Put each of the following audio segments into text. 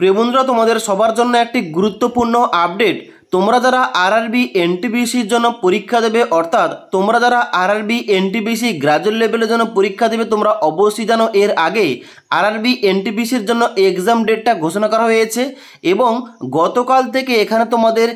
প্রিয় বন্ধুরা, তোমাদের সবার জন্য একটি গুরুত্বপূর্ণ আপডেট। তোমরা যারা আরআরবি এনটিপিসির জন্য পরীক্ষা দেবে, অর্থাৎ তোমরা যারা আরআরবি এনটিপিসি গ্রাজুয়েট লেভেলের জন্য পরীক্ষা দেবে, তোমরা অবশ্যই জানো এর আগে আরআরবি এনটিপিসির জন্য এক্সাম ডেটটা ঘোষণা করা হয়েছে এবং গতকাল থেকে এখানে তোমাদের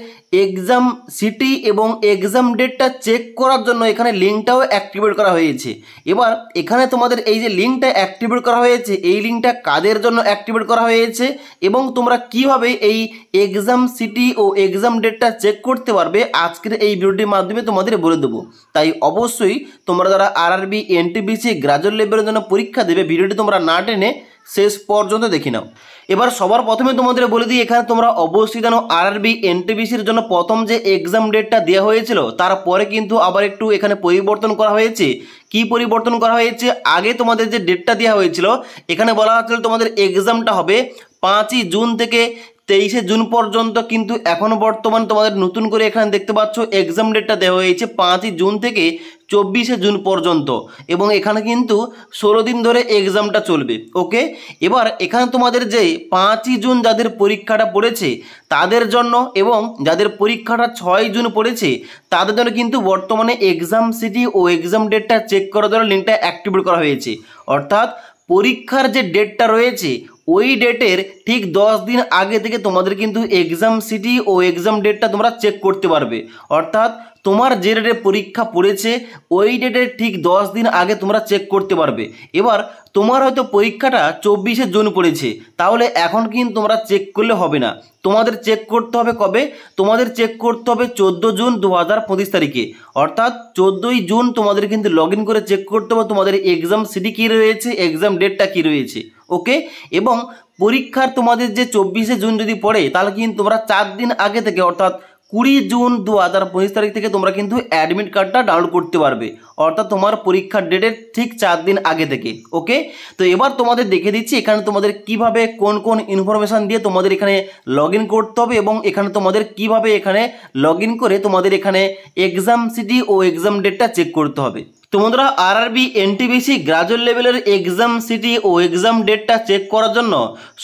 এক্সাম সিটি এবং এক্সাম ডেটটা চেক করার জন্য এখানে লিঙ্কটাও অ্যাক্টিভেট করা হয়েছে। এবার এখানে তোমাদের এই যে লিঙ্কটা অ্যাক্টিভেট করা হয়েছে, এই লিঙ্কটা কাদের জন্য অ্যাক্টিভেট করা হয়েছে এবং তোমরা কিভাবে এই এক্সাম সিটি ও এক্সাম ডেটটা চেক করতে পারবে, আজকের এই ভিডিওটির মাধ্যমে তোমাদের বলে দেবো। তাই অবশ্যই তোমরা যারা আরআরবি এনটিপিসি গ্রাজুয়েট লেভেলের জন্য পরীক্ষা দেবে, ভিডিওটি তোমরা না টেনে শেষ পর্যন্ত দেখে নাও। এবার সবার প্রথমে তোমাদের বলে দিই, এখানে তোমরা অবশ্যই জানো আরআরবি এনটিপিসির জন্য প্রথম যে এক্সাম ডেটটা দেওয়া হয়েছিল তারপরে কিন্তু আবার একটু এখানে পরিবর্তন করা হয়েছে। কি পরিবর্তন করা হয়েছে? আগে তোমাদের যে ডেটটা দেওয়া হয়েছিল এখানে বলা হচ্ছিল তোমাদের এক্সামটা হবে 5ই জুন থেকে 23শে জুন পর্যন্ত, কিন্তু এখন বর্তমান তোমাদের নতুন করে এখানে দেখতে পাচ্ছ এক্সাম ডেটটা দেওয়া হয়েছে 5ই জুন থেকে 24শে জুন পর্যন্ত এবং এখানে কিন্তু 16 দিন ধরে এক্সামটা চলবে। ওকে, এবার এখানে তোমাদের যে 5ই জুন যাদের পরীক্ষাটা পড়েছে তাদের জন্য এবং যাদের পরীক্ষাটা 6 জুন পড়েছে তাদের জন্য কিন্তু বর্তমানে এক্সাম সিটি ও এক্সাম ডেটটা চেক করার জন্য লিঙ্কটা অ্যাক্টিভেট করা হয়েছে। অর্থাৎ পরীক্ষার যে ডেটটা রয়েছে ওই ডেটের ঠিক 10 দিন আগে থেকে তোমাদের কিন্তু এক্সাম সিটি ও এক্সাম ডেটটা তোমরা চেক করতে পারবে। অর্থাৎ তোমার যে ডেটে পরীক্ষা পড়েছে ওই ডেটের ঠিক 10 দিন আগে তোমরা চেক করতে পারবে। এবার তোমার হয়তো পরীক্ষাটা 24শে জুন পড়েছে, তাহলে এখন কিন্তু তোমরা চেক করলে হবে না, তোমাদের চেক করতে হবে কবে? তোমাদের চেক করতে হবে 14 জুন 2025 তারিখে। অর্থাৎ 14ই জুন তোমাদের কিন্তু লগ ইন করে চেক করতে হবে তোমাদের এক্সাম সিটি কী রয়েছে, এক্সাম ডেটটা কী রয়েছে। ওকে, এবং পরীক্ষার তোমাদের যে 24শে জুন যদি পড়ে তাহলে কিন্তু তোমরা 4 দিন আগে থেকে অর্থাৎ 20 জুন 2025 তারিখ থেকে তোমরা কিন্তু অ্যাডমিট কার্ডটা ডাউনলোড করতে পারবে, অর্থাৎ তোমার পরীক্ষার ডেটের ঠিক 4 দিন আগে থেকে। ওকে, তো এবার তোমাদের দেখে দিচ্ছি এখানে তোমাদের কিভাবে কোন কোন ইনফরমেশান দিয়ে তোমাদের এখানে লগ ইন করতে হবে এবং এখানে তোমাদের কিভাবে এখানে লগ ইন করে তোমাদের এখানে এক্সাম সিটি ও এক্সাম ডেটটা চেক করতে হবে। তো বন্ধুরা, আরআরবি এনটিপিসি গ্রাজুয়েট লেভেলের এক্সাম সিটি ও এক্সাম ডেটটা চেক করার জন্য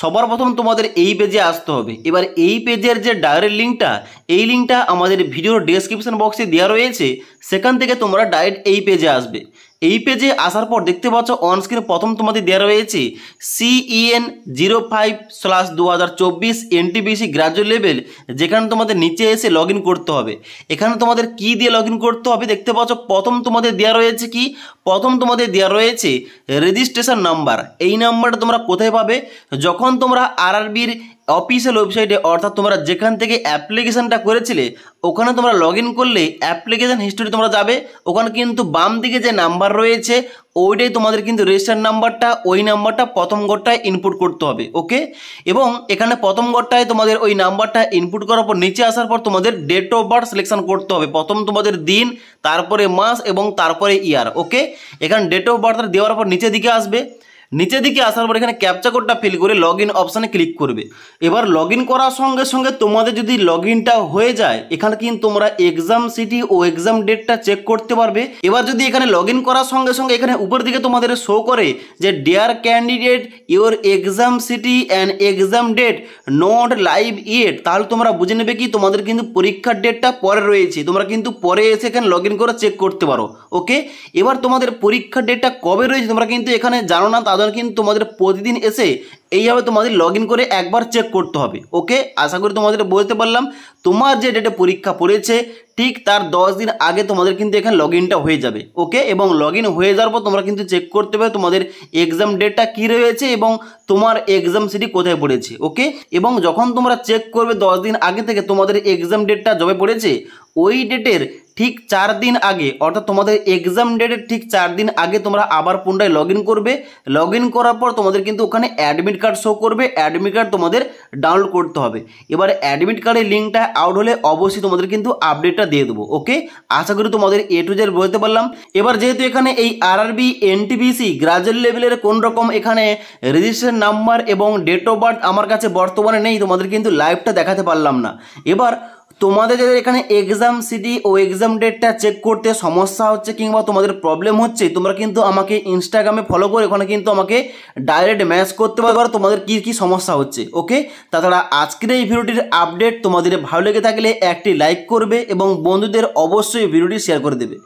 সবার প্রথম তোমাদের এই পেজে আসতে হবে। এবার এই পেজের যে ডাইরেক্ট লিঙ্কটা, এই লিঙ্কটা আমাদের ভিডিওর ডেসক্রিপশন বক্সে দেওয়া রয়েছে, সেখান থেকে তোমরা ডাইরেক্ট এই পেজে আসবে। এই পেজে আসার পর দেখতে পাচ্ছ অনস্ক্রিনে প্রথম তোমাদের দেওয়া রয়েছে CEN 05/2024 এনটিপিসি গ্রাজুয়েট লেভেল, যেখানে তোমাদের নিচে এসে লগ ইন করতে হবে। এখানে তোমাদের কি দিয়ে লগ ইন করতে হবে দেখতে পাচ্ছ, প্রথম তোমাদের দেওয়া রয়েছে কি, প্রথম তোমাদের দেওয়া রয়েছে রেজিস্ট্রেশন নাম্বার। এই নাম্বারটা তোমরা কোথায় পাবে? যখন তোমরা আরআরবির অফিসিয়াল ওয়েবসাইটে, অর্থাৎ তোমরা যেখান থেকে অ্যাপ্লিকেশানটা করেছিলে ওখানে তোমরা লগ ইন করলে অ্যাপ্লিকেশান হিস্টোরি তোমরা যাবে, ওখানে কিন্তু বাম দিকে যে নাম্বার রয়েছে ওইটাই তোমাদের কিন্তু রেজিস্টার নাম্বারটা, ওই নাম্বারটা প্রথম ঘরটায় ইনপুট করতে হবে। ওকে, এবং এখানে প্রথম ঘরটায় তোমাদের ওই নাম্বারটা ইনপুট করার পর নিচে আসার পর তোমাদের ডেট অফ বার্থ সিলেকশন করতে হবে। প্রথম তোমাদের দিন, তারপরে মাস এবং তারপরে ইয়ার। ওকে, এখানে ডেট অফ বার্থ দেওয়ার পর নিচের দিকে আসবে, নিচের দিকে আসার পর এখানে ক্যাপচা কোডটা ফিল করে লগ ইন অপশানে ক্লিক করবে। এবার লগ ইন করার সঙ্গে সঙ্গে তোমাদের যদি লগ ইনটা হয়ে যায় এখানে কিন্তু তোমরা এক্সাম সিটি ও এক্সাম ডেটটা চেক করতে পারবে। এবার যদি এখানে লগ ইন করার সঙ্গে সঙ্গে এখানে উপর দিকে তোমাদের শো করে যে dear candidate your exam city and exam date not live yet, তাহলে তোমরা বুঝে নেবে কি তোমাদের কিন্তু পরীক্ষার ডেটটা পরে রয়েছে, তোমরা কিন্তু পরে এসে এখানে লগ ইন করে চেক করতে পারো। ওকে, এবার তোমাদের পরীক্ষার ডেটটা কবে রয়েছে তোমরা কিন্তু এখানে জানো না, তাদের কিন্তু তোমাদের প্রতিদিন এসে এইভাবে তোমাদের লগ ইন করে একবার চেক করতে হবে। ওকে, আশা করি তোমাদের বলতে পারলাম। তোমার যে ডেটে পরীক্ষা পড়েছে ঠিক তার 10 দিন আগে তোমাদের কিন্তু এখানে লগ ইনটা হয়ে যাবে। ওকে, এবং লগ ইন হয়ে যাওয়ার পর তোমরা কিন্তু চেক করতে পারবে তোমাদের এক্সাম ডেটটা কী রয়েছে এবং তোমার এক্সাম সিটি কোথায় পড়েছে। ওকে, এবং যখন তোমরা চেক করবে 10 দিন আগে থেকে তোমাদের এক্সাম ডেটটা যবে পড়েছে ওই ডেটের ঠিক 4 দিন আগে, অর্থাৎ তোমাদের এক্সাম ডেটের ঠিক 4 দিন আগে তোমরা আবার পুনরায় লগ ইন করবে। লগ ইন করার পর তোমাদের কিন্তু ওখানে অ্যাডমিট কার্ড শো করবে, অ্যাডমিট কার্ড তোমাদের ডাউনলোড করতে হবে। এবার অ্যাডমিট কার্ডের লিঙ্কটা আউট হলে অবশ্যই তোমাদের কিন্তু আপডেটটা দিয়ে দেবো। ওকে, আশা করি তোমাদের A to Z বলতে পারলাম। এবার যেহেতু এখানে এই আরআরবি এনটিপিসি গ্রাজুয়েট লেভেলের কোন রকম এখানে রেজিস্ট্রেশন নাম্বার এবং ডেট অফ বার্থ আমার কাছে বর্তমানে নেই, তোমাদের কিন্তু লাইভটা দেখাতে পারলাম না। এবার তোমাদের যাদের এখানে এক্সাম সিটি ও এক্সাম ডেটটা চেক করতে সমস্যা হচ্ছে কিংবা তোমাদের প্রবলেম হচ্ছে, তোমরা কিন্তু আমাকে ইনস্টাগ্রামে ফলো করে ওখানে কিন্তু আমাকে ডাইরেক্ট মেসেজ করতে পারো তোমাদের কী কী সমস্যা হচ্ছে। ওকে, তাছাড়া আজকের এই ভিডিওটির আপডেট তোমাদের ভালো লেগে থাকলে একটি লাইক করবে এবং বন্ধুদের অবশ্যই ভিডিওটি শেয়ার করে দেবে।